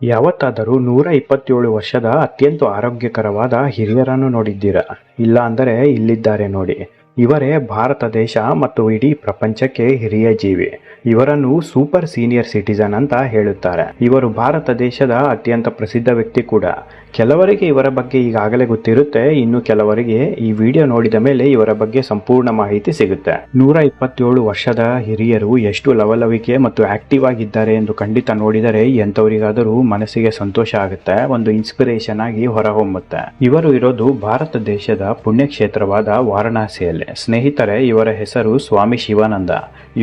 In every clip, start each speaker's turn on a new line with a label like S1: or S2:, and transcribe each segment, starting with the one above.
S1: ಯಾವತ್ತಾದರೂ 127 ವರ್ಷದ ಅತ್ಯಂತ ಆರೋಗ್ಯಕರವಾದ ಹಿರಿಯರನ್ನು ನೋಡಿದ್ದೀರಾ? ಇಲ್ಲ ಅಂದರೆ ಇಲ್ಲಿದ್ದಾರೆ ನೋಡಿ. ಇವರೇ ಭಾರತ ದೇಶ ಮತ್ತು ಇಡೀ ಪ್ರಪಂಚಕ್ಕೆ ಹಿರಿಯ ಜೀವಿ. ಇವರನ್ನು ಸೂಪರ್ ಸೀನಿಯರ್ ಸಿಟಿಜನ್ ಅಂತ ಹೇಳುತ್ತಾರೆ. ಇವರು ಭಾರತ ದೇಶದ ಅತ್ಯಂತ ಪ್ರಸಿದ್ಧ ವ್ಯಕ್ತಿ ಕೂಡ. ಕೆಲವರಿಗೆ ಇವರ ಬಗ್ಗೆ ಈಗಾಗಲೇ ಗೊತ್ತಿರುತ್ತೆ, ಇನ್ನು ಕೆಲವರಿಗೆ ಈ ವಿಡಿಯೋ ನೋಡಿದ ಮೇಲೆ ಇವರ ಬಗ್ಗೆ ಸಂಪೂರ್ಣ ಮಾಹಿತಿ ಸಿಗುತ್ತೆ. 127 ವರ್ಷದ ಹಿರಿಯರು ಎಷ್ಟು ಲವಲವಿಕೆ ಮತ್ತು ಆಕ್ಟಿವ್ ಆಗಿದ್ದಾರೆ ಎಂದು ಖಂಡಿತ ನೋಡಿದರೆ ಎಂಥವರಿಗಾದರೂ ಮನಸ್ಸಿಗೆ ಸಂತೋಷ ಆಗುತ್ತೆ, ಒಂದು ಇನ್ಸ್ಪಿರೇಷನ್ ಆಗಿ ಹೊರಹೊಮ್ಮುತ್ತೆ. ಇವರು ಇರೋದು ಭಾರತ ದೇಶದ ಪುಣ್ಯಕ್ಷೇತ್ರವಾದ ವಾರಣಾಸಿಯಲ್ಲಿ. ಸ್ನೇಹಿತರೆ, ಇವರ ಹೆಸರು ಸ್ವಾಮಿ ಶಿವಾನಂದ.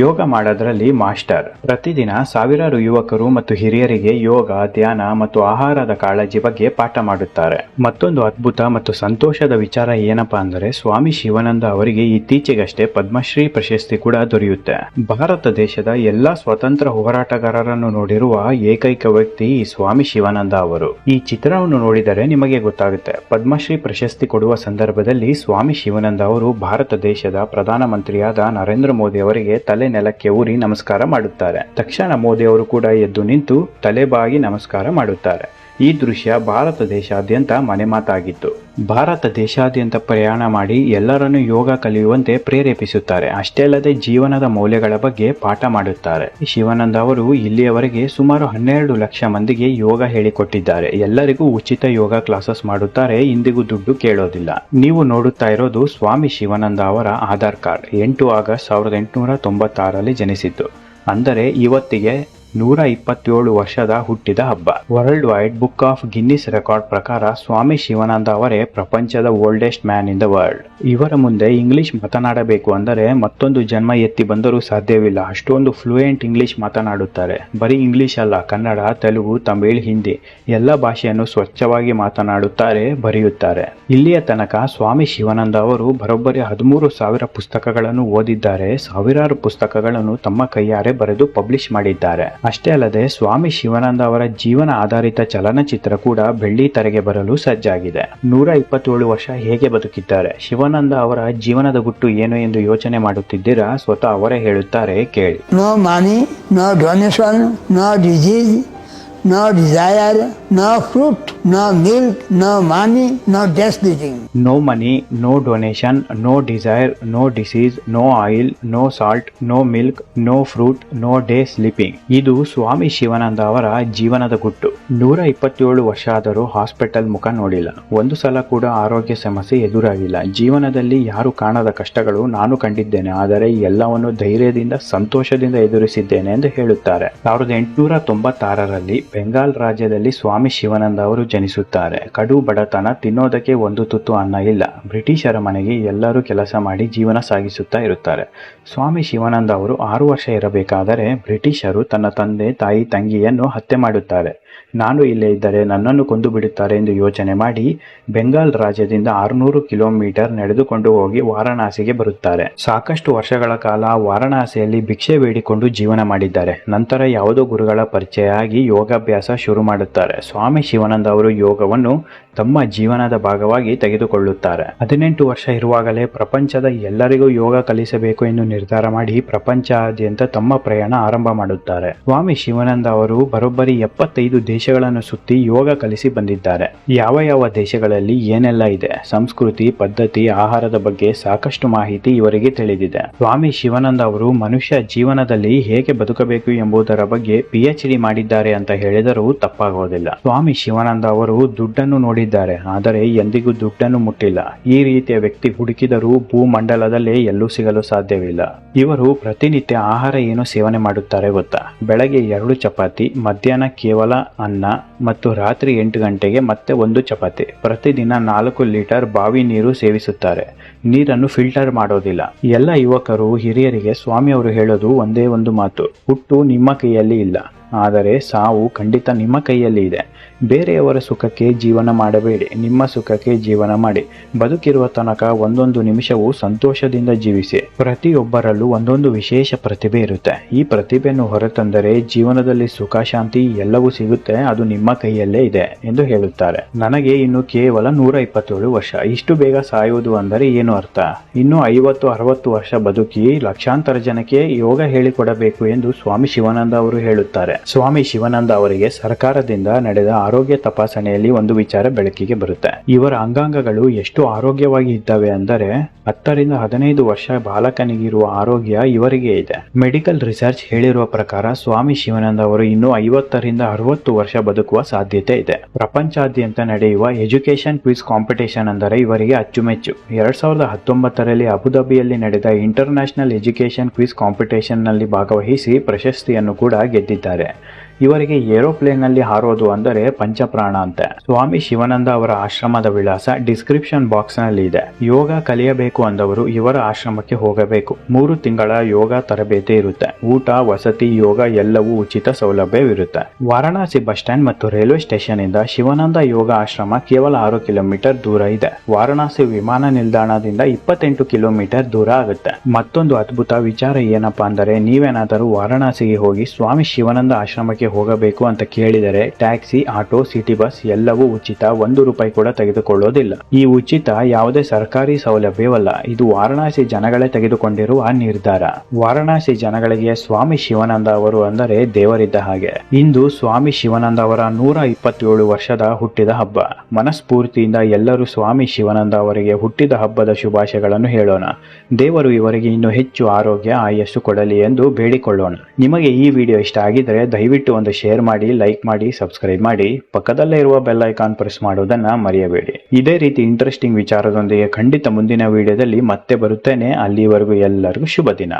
S1: ಯೋಗ ಮಾಡೋದ್ರಲ್ಲಿ ಮಾಸ್ಟರ್. ಪ್ರತಿದಿನ ಸಾವಿರಾರು ಯುವಕರು ಮತ್ತು ಹಿರಿಯರಿಗೆ ಯೋಗ, ಧ್ಯಾನ ಮತ್ತು ಆಹಾರದ ಕಾಳಜಿ ಬಗ್ಗೆ ಪಾಠ ಮಾಡುತ್ತಾರೆ. ಮತ್ತೊಂದು ಅದ್ಭುತ ಮತ್ತು ಸಂತೋಷದ ವಿಚಾರ ಏನಪ್ಪಾ ಅಂದರೆ, ಸ್ವಾಮಿ ಶಿವಾನಂದ ಅವರಿಗೆ ಇತ್ತೀಚೆಗಷ್ಟೇ ಪದ್ಮಶ್ರೀ ಪ್ರಶಸ್ತಿ ಕೂಡ ದೊರೆಯುತ್ತೆ. ಭಾರತ ದೇಶದ ಎಲ್ಲಾ ಸ್ವತಂತ್ರ ಹೋರಾಟಗಾರರನ್ನು ನೋಡಿರುವ ಏಕೈಕ ವ್ಯಕ್ತಿ ಈ ಸ್ವಾಮಿ ಶಿವಾನಂದ ಅವರು. ಈ ಚಿತ್ರವನ್ನು ನೋಡಿದರೆ ನಿಮಗೆ ಗೊತ್ತಾಗುತ್ತೆ. ಪದ್ಮಶ್ರೀ ಪ್ರಶಸ್ತಿ ಕೊಡುವ ಸಂದರ್ಭದಲ್ಲಿ ಸ್ವಾಮಿ ಶಿವಾನಂದ ಅವರು ಭಾರತ ದೇಶದ ಪ್ರಧಾನಮಂತ್ರಿಯಾದ ನರೇಂದ್ರ ಮೋದಿ ಅವರಿಗೆ ತಲೆ ನೆಲಕ್ಕೆ ಊರಿ ನಮಸ್ಕಾರ ಮಾಡುತ್ತಾರೆ. ತಕ್ಷಣ ಮೋದಿ ಅವರು ಕೂಡ ಎದ್ದು ನಿಂತು ತಲೆಬಾಗಿ ನಮಸ್ಕಾರ ಮಾಡುತ್ತಾರೆ. ಈ ದೃಶ್ಯ ಭಾರತ ದೇಶಾದ್ಯಂತ ಮನೆಮಾತಾಗಿತ್ತು. ಭಾರತ ದೇಶಾದ್ಯಂತ ಪ್ರಯಾಣ ಮಾಡಿ ಎಲ್ಲರನ್ನೂ ಯೋಗ ಕಲಿಯುವಂತೆ ಪ್ರೇರೇಪಿಸುತ್ತಾರೆ. ಅಷ್ಟೇ ಅಲ್ಲದೆ ಜೀವನದ ಮೌಲ್ಯಗಳ ಬಗ್ಗೆ ಪಾಠ ಮಾಡುತ್ತಾರೆ. ಶಿವಾನಂದ ಅವರು ಇಲ್ಲಿಯವರೆಗೆ ಸುಮಾರು 12 ಲಕ್ಷ ಮಂದಿಗೆ ಯೋಗ ಹೇಳಿಕೊಟ್ಟಿದ್ದಾರೆ. ಎಲ್ಲರಿಗೂ ಉಚಿತ ಯೋಗ ಕ್ಲಾಸಸ್ ಮಾಡುತ್ತಾರೆ, ಇಂದಿಗೂ ದುಡ್ಡು ಕೇಳೋದಿಲ್ಲ. ನೀವು ನೋಡುತ್ತಾ ಇರೋದು ಸ್ವಾಮಿ ಶಿವಾನಂದ ಅವರ ಆಧಾರ್ ಕಾರ್ಡ್. 8 ಆಗಸ್ಟ್ 1896ರಲ್ಲಿ ಜನಿಸಿದ್ದು. ಅಂದರೆ ಇವತ್ತಿಗೆ 127 ವರ್ಷದ ಹುಟ್ಟಿದ ಹಬ್ಬ. World wide book of Guinness record ಪ್ರಕಾರ ಸ್ವಾಮಿ ಶಿವಾನಂದ ಅವರೇ ಪ್ರಪಂಚದ oldest man in the world. ಇವರ ಮುಂದೆ ಇಂಗ್ಲಿಷ್ ಮಾತನಾಡಬೇಕು ಅಂದರೆ ಮತ್ತೊಂದು ಜನ್ಮ ಎತ್ತಿ ಬಂದರೂ ಸಾಧ್ಯವಿಲ್ಲ. ಅಷ್ಟೊಂದು ಫ್ಲೂಯೆಂಟ್ ಇಂಗ್ಲಿಷ್ ಮಾತನಾಡುತ್ತಾರೆ. ಬರೀ ಇಂಗ್ಲಿಷ್ ಅಲ್ಲ, ಕನ್ನಡ, ತೆಲುಗು, ತಮಿಳ್, ಹಿಂದಿ ಎಲ್ಲ ಭಾಷೆಯನ್ನು ಸ್ವಚ್ಛವಾಗಿ ಮಾತನಾಡುತ್ತಾರೆ, ಬರೆಯುತ್ತಾರೆ. ಇಲ್ಲಿಯ ತನಕ ಸ್ವಾಮಿ ಶಿವಾನಂದ ಅವರು ಬರೋಬ್ಬರಿ 13,000 ಪುಸ್ತಕಗಳನ್ನು ಓದಿದ್ದಾರೆ. ಸಾವಿರಾರು ಪುಸ್ತಕಗಳನ್ನು ತಮ್ಮ ಕೈಯಾರೆ ಬರೆದು ಪಬ್ಲಿಷ್ ಮಾಡಿದ್ದಾರೆ. ಅಷ್ಟೇ ಅಲ್ಲದೆ ಸ್ವಾಮಿ ಶಿವಾನಂದ ಅವರ ಜೀವನ ಆಧಾರಿತ ಚಲನಚಿತ್ರ ಕೂಡ ಬೆಳ್ಳಿ ತೆರೆಗೆ ಬರಲು ಸಜ್ಜಾಗಿದೆ. 127 ವರ್ಷ ಹೇಗೆ ಬದುಕಿದ್ದಾರೆ? ಶಿವಾನಂದ ಅವರ ಜೀವನದ ಗುಟ್ಟು ಏನು ಎಂದು ಯೋಚನೆ ಮಾಡುತ್ತಿದ್ದೀರಾ? ಸ್ವತಃ ಅವರೇ ಹೇಳುತ್ತಾರೆ, ಕೇಳಿ.
S2: No money, no donation, no disease, no desire, no fruit, no milk, no money, no day sleeping.
S1: No money, no donation, no desire, no disease, no oil, no salt, no milk, no fruit, no day sleeping. ಇದು ಸ್ವಾಮಿ ಶಿವಾನಂದ ಅವರ ಜೀವನದ ಗುಟ್ಟು. 127 ವರ್ಷ ಆದರೂ hospital ಮುಖ ನೋಡಿಲ್ಲ. ಒಂದು ಸಲ ಕೂಡ ಆರೋಗ್ಯ ಸಮಸ್ಯೆ ಎದುರಾಗಿಲ್ಲ. ಜೀವನದಲ್ಲಿ ಯಾರು ಕಾಣದ ಕಷ್ಟಗಳು ನಾನು ಕಂಡಿದ್ದೇನೆ, ಆದರೆ ಎಲ್ಲವನ್ನು ಧೈರ್ಯದಿಂದ, ಸಂತೋಷದಿಂದ ಎದುರಿಸಿದ್ದೇನೆ ಎಂದು ಹೇಳುತ್ತಾರೆ. 1896ರಲ್ಲಿ ಬೆಂಗಾಲ್ ರಾಜ್ಯದಲ್ಲಿ ಸ್ವಾಮಿ ಶಿವಾನಂದ ಅವರು ಜನಿಸುತ್ತಾರೆ. ಕಡು ಬಡತನ, ತಿನ್ನೋದಕ್ಕೆ ಒಂದು ತುತ್ತು ಅನ್ನ ಇಲ್ಲ. ಬ್ರಿಟಿಷರ ಮನೆಗೆ ಎಲ್ಲರೂ ಕೆಲಸ ಮಾಡಿ ಜೀವನ ಸಾಗಿಸುತ್ತಾ ಇರುತ್ತಾರೆ. ಸ್ವಾಮಿ ಶಿವಾನಂದ ಅವರು 6 ವರ್ಷ ಇರಬೇಕಾದರೆ ಬ್ರಿಟಿಷರು ತನ್ನ ತಂದೆ, ತಾಯಿ, ತಂಗಿಯನ್ನು ಹತ್ಯೆ ಮಾಡುತ್ತಾರೆ. ನಾನು ಇಲ್ಲೇ ಇದ್ದರೆ ನನ್ನನ್ನು ಕೊಂದು ಬಿಡುತ್ತಾರೆ ಎಂದು ಯೋಚನೆ ಮಾಡಿ ಬೆಂಗಾಲ್ ರಾಜ್ಯದಿಂದ 600 ಕಿಲೋಮೀಟರ್ ನಡೆದುಕೊಂಡು ಹೋಗಿ ವಾರಣಾಸಿಗೆ ಬರುತ್ತಾರೆ. ಸಾಕಷ್ಟು ವರ್ಷಗಳ ಕಾಲ ವಾರಣಾಸಿಯಲ್ಲಿ ಭಿಕ್ಷೆ ಬೇಡಿಕೊಂಡು ಜೀವನ ಮಾಡಿದ್ದಾರೆ. ನಂತರ ಯಾವುದೋ ಗುರುಗಳ ಪರಿಚಯ ಆಗಿ ಯೋಗಾಭ್ಯಾಸ ಶುರು ಮಾಡುತ್ತಾರೆ. ಸ್ವಾಮಿ ಶಿವಾನಂದ ಅವರು ಯೋಗವನ್ನು ತಮ್ಮ ಜೀವನದ ಭಾಗವಾಗಿ ತೆಗೆದುಕೊಳ್ಳುತ್ತಾರೆ. 18 ವರ್ಷ ಇರುವಾಗಲೇ ಪ್ರಪಂಚದ ಎಲ್ಲರಿಗೂ ಯೋಗ ಕಲಿಸಬೇಕು ಎಂದು ನಿರ್ಧಾರ ಮಾಡಿ ಪ್ರಪಂಚಾದ್ಯಂತ ತಮ್ಮ ಪ್ರಯಾಣ ಆರಂಭ ಮಾಡುತ್ತಾರೆ. ಸ್ವಾಮಿ ಶಿವಾನಂದ ಅವರು ಬರೋಬ್ಬರಿ 75 ದೇಶಗಳನ್ನು ಸುತ್ತಿ ಯೋಗ ಕಲಿಸಿ ಬಂದಿದ್ದಾರೆ. ಯಾವ ದೇಶಗಳಲ್ಲಿ ಏನೆಲ್ಲ ಇದೆ, ಸಂಸ್ಕೃತಿ, ಪದ್ಧತಿ, ಆಹಾರದ ಬಗ್ಗೆ ಸಾಕಷ್ಟು ಮಾಹಿತಿ ಇವರಿಗೆ ತಿಳಿದಿದೆ. ಸ್ವಾಮಿ ಶಿವಾನಂದ ಅವರು ಮನುಷ್ಯ ಜೀವನದಲ್ಲಿ ಹೇಗೆ ಬದುಕಬೇಕು ಎಂಬುದರ ಬಗ್ಗೆ PhD ಮಾಡಿದ್ದಾರೆ ಅಂತ ಹೇಳಿದರೂ ತಪ್ಪಾಗೋದಿಲ್ಲ. ಸ್ವಾಮಿ ಶಿವಾನಂದ ಅವರು ದುಡ್ಡನ್ನು ನೋಡಿದ್ದಾರೆ, ಆದರೆ ಎಂದಿಗೂ ದುಡ್ಡನ್ನು ಮುಟ್ಟಿಲ್ಲ. ಈ ರೀತಿಯ ವ್ಯಕ್ತಿ ಹುಡುಕಿದರೂ ಭೂಮಂಡಲದಲ್ಲೇ ಎಲ್ಲೂ ಸಿಗಲು ಸಾಧ್ಯವಿಲ್ಲ. ಇವರು ಪ್ರತಿನಿತ್ಯ ಆಹಾರ ಏನು ಸೇವನೆ ಮಾಡುತ್ತಾರೆ ಗೊತ್ತಾ? ಬೆಳಗ್ಗೆ 2 ಚಪಾತಿ, ಮಧ್ಯಾಹ್ನ ಕೇವಲ ಅನ್ನ ಮತ್ತು ರಾತ್ರಿ 8 ಗಂಟೆಗೆ ಮತ್ತೆ 1 ಚಪಾತಿ. ಪ್ರತಿದಿನ 4 ಲೀಟರ್ ಬಾವಿ ನೀರು ಸೇವಿಸುತ್ತಾರೆ. ನೀರನ್ನು ಫಿಲ್ಟರ್ ಮಾಡೋದಿಲ್ಲ. ಎಲ್ಲ ಯುವಕರು, ಹಿರಿಯರಿಗೆ ಸ್ವಾಮಿ ಅವರು ಹೇಳೋದು ಒಂದೇ ಒಂದು ಮಾತು: ಹುಟ್ಟು ನಿಮ್ಮ ಕೈಯಲ್ಲಿ ಇಲ್ಲ, ಆದರೆ ಸಾವು ಖಂಡಿತ ನಿಮ್ಮ ಕೈಯಲ್ಲಿ ಇದೆ. ಬೇರೆಯವರ ಸುಖಕ್ಕೆ ಜೀವನ ಮಾಡಬೇಡಿ, ನಿಮ್ಮ ಸುಖಕ್ಕೆ ಜೀವನ ಮಾಡಿ. ಬದುಕಿರುವ ತನಕ ಒಂದೊಂದು ನಿಮಿಷವೂ ಸಂತೋಷದಿಂದ ಜೀವಿಸಿ. ಪ್ರತಿಯೊಬ್ಬರಲ್ಲೂ ಒಂದೊಂದು ವಿಶೇಷ ಪ್ರತಿಭೆ ಇರುತ್ತೆ. ಈ ಪ್ರತಿಭೆಯನ್ನು ಹೊರತಂದರೆ ಜೀವನದಲ್ಲಿ ಸುಖ, ಶಾಂತಿ ಎಲ್ಲವೂ ಸಿಗುತ್ತೆ. ಅದು ನಿಮ್ಮ ಕೈಯಲ್ಲೇ ಇದೆ ಎಂದು ಹೇಳುತ್ತಾರೆ. ನನಗೆ ಇನ್ನು ಕೇವಲ 127 ವರ್ಷ. ಇಷ್ಟು ಬೇಗ ಸಾಯುವುದು ಅಂದರೆ ಏನು ಅರ್ಥ? ಇನ್ನು 50-60 ವರ್ಷ ಬದುಕಿ ಲಕ್ಷಾಂತರ ಜನಕ್ಕೆ ಯೋಗ ಹೇಳಿಕೊಡಬೇಕು ಎಂದು ಸ್ವಾಮಿ ಶಿವಾನಂದ ಅವರು ಹೇಳುತ್ತಾರೆ. ಸ್ವಾಮಿ ಶಿವಾನಂದ ಅವರಿಗೆ ಸರ್ಕಾರದಿಂದ ನಡೆದ ಆರೋಗ್ಯ ತಪಾಸಣೆಯಲ್ಲಿ ಒಂದು ವಿಚಾರ ಬೆಳಕಿಗೆ ಬರುತ್ತೆ. ಇವರ ಅಂಗಾಂಗಗಳು ಎಷ್ಟು ಆರೋಗ್ಯವಾಗಿ ಇದ್ದಾವೆ ಅಂದರೆ 10-15 ವರ್ಷ ಬಾಲಕನಿಗಿರುವ ಆರೋಗ್ಯ ಇವರಿಗೆ ಇದೆ. ಮೆಡಿಕಲ್ ರಿಸರ್ಚ್ ಹೇಳಿರುವ ಪ್ರಕಾರ ಸ್ವಾಮಿ ಶಿವಾನಂದ ಅವರು ಇನ್ನು 50-60 ವರ್ಷ ಬದುಕುವ ಸಾಧ್ಯತೆ ಇದೆ. ಪ್ರಪಂಚಾದ್ಯಂತ ನಡೆಯುವ ಎಜುಕೇಶನ್ ಕ್ವಿಜ್ ಕಾಂಪಿಟೇಷನ್ ಅಂದರೆ ಇವರಿಗೆ ಅಚ್ಚುಮೆಚ್ಚು. 2019ರಲ್ಲಿ ಅಬುಧಾಬಿಯಲ್ಲಿ ನಡೆದ ಇಂಟರ್ನ್ಯಾಷನಲ್ ಎಜುಕೇಶನ್ ಕ್ವಿಜ್ ಕಾಂಪಿಟೇಷನ್ ನಲ್ಲಿ ಭಾಗವಹಿಸಿ ಪ್ರಶಸ್ತಿಯನ್ನು ಕೂಡ ಗೆದ್ದಿದ್ದಾರೆ. ಇವರಿಗೆ ಏರೋಪ್ಲೇನ್ ನಲ್ಲಿ ಹಾರೋದು ಅಂದರೆ ಪಂಚಪ್ರಾಣ ಅಂತೆ. ಸ್ವಾಮಿ ಶಿವಾನಂದ ಅವರ ಆಶ್ರಮದ ವಿಳಾಸ ಡಿಸ್ಕ್ರಿಪ್ಷನ್ ಬಾಕ್ಸ್ ನಲ್ಲಿ ಇದೆ. ಯೋಗ ಕಲಿಯಬೇಕು ಅಂದವರು ಇವರ ಆಶ್ರಮಕ್ಕೆ ಹೋಗಬೇಕು. 3 ತಿಂಗಳ ಯೋಗ ತರಬೇತಿ ಇರುತ್ತೆ. ಊಟ, ವಸತಿ, ಯೋಗ ಎಲ್ಲವೂ ಉಚಿತ ಸೌಲಭ್ಯವಿರುತ್ತೆ. ವಾರಣಾಸಿ ಬಸ್ ಸ್ಟ್ಯಾಂಡ್ ಮತ್ತು ರೈಲ್ವೆ ಸ್ಟೇಷನ್ ಇಂದ ಶಿವಾನಂದ ಯೋಗ ಆಶ್ರಮ ಕೇವಲ 6 ಕಿಲೋಮೀಟರ್ ದೂರ ಇದೆ. ವಾರಣಾಸಿ ವಿಮಾನ ನಿಲ್ದಾಣದಿಂದ 28 ಕಿಲೋಮೀಟರ್ ದೂರ ಆಗುತ್ತೆ. ಮತ್ತೊಂದು ಅದ್ಭುತ ವಿಚಾರ ಏನಪ್ಪಾ ಅಂದರೆ, ನೀವೇನಾದರೂ ವಾರಣಾಸಿಗೆ ಹೋಗಿ ಸ್ವಾಮಿ ಶಿವಾನಂದ ಆಶ್ರಮಕ್ಕೆ ಹೋಗಬೇಕು ಅಂತ ಕೇಳಿದರೆ ಟ್ಯಾಕ್ಸಿ, ಆಟೋ, ಸಿಟಿ ಬಸ್ ಎಲ್ಲವೂ ಉಚಿತ. 1 ರೂಪಾಯಿ ಕೂಡ ತೆಗೆದುಕೊಳ್ಳೋದಿಲ್ಲ. ಈ ಉಚಿತ ಯಾವುದೇ ಸರ್ಕಾರಿ ಸೌಲಭ್ಯವಲ್ಲ. ಇದು ವಾರಣಾಸಿ ಜನಗಳೇ ತೆಗೆದುಕೊಂಡಿರುವ ನಿರ್ಧಾರ. ವಾರಣಾಸಿ ಜನಗಳಿಗೆ ಸ್ವಾಮಿ ಶಿವಾನಂದ ಅವರು ಅಂದರೆ ದೇವರಿದ್ದ ಹಾಗೆ. ಇಂದು ಸ್ವಾಮಿ ಶಿವಾನಂದ ಅವರ 127 ವರ್ಷದ ಹುಟ್ಟಿದ ಹಬ್ಬ. ಮನಸ್ಫೂರ್ತಿಯಿಂದ ಎಲ್ಲರೂ ಸ್ವಾಮಿ ಶಿವಾನಂದ ಅವರಿಗೆ ಹುಟ್ಟಿದ ಹಬ್ಬದ ಶುಭಾಶಯಗಳನ್ನು ಹೇಳೋಣ. ದೇವರು ಇವರಿಗೆ ಇನ್ನೂ ಹೆಚ್ಚು ಆರೋಗ್ಯ, ಆಯಸ್ಸು ಕೊಡಲಿ ಎಂದು ಬೇಡಿಕೊಳ್ಳೋಣ. ನಿಮಗೆ ಈ ವಿಡಿಯೋ ಇಷ್ಟ ಆಗಿದ್ರೆ ದಯವಿಟ್ಟು ಒಂದು ಶೇರ್ ಮಾಡಿ, ಲೈಕ್ ಮಾಡಿ, ಸಬ್ಸ್ಕ್ರೈಬ್ ಮಾಡಿ. ಪಕ್ಕದಲ್ಲೇ ಇರುವ ಬೆಲ್ ಐಕಾನ್ ಪ್ರೆಸ್ ಮಾಡೋದನ್ನ ಮರೆಯಬೇಡಿ. ಇದೇ ರೀತಿ ಇಂಟ್ರೆಸ್ಟಿಂಗ್ ವಿಚಾರದೊಂದಿಗೆ ಖಂಡಿತ ಮುಂದಿನ ವಿಡಿಯೋದಲ್ಲಿ ಮತ್ತೆ ಬರುತ್ತೇನೆ. ಅಲ್ಲಿವರೆಗೂ ಎಲ್ಲರಿಗೂ ಶುಭ ದಿನ.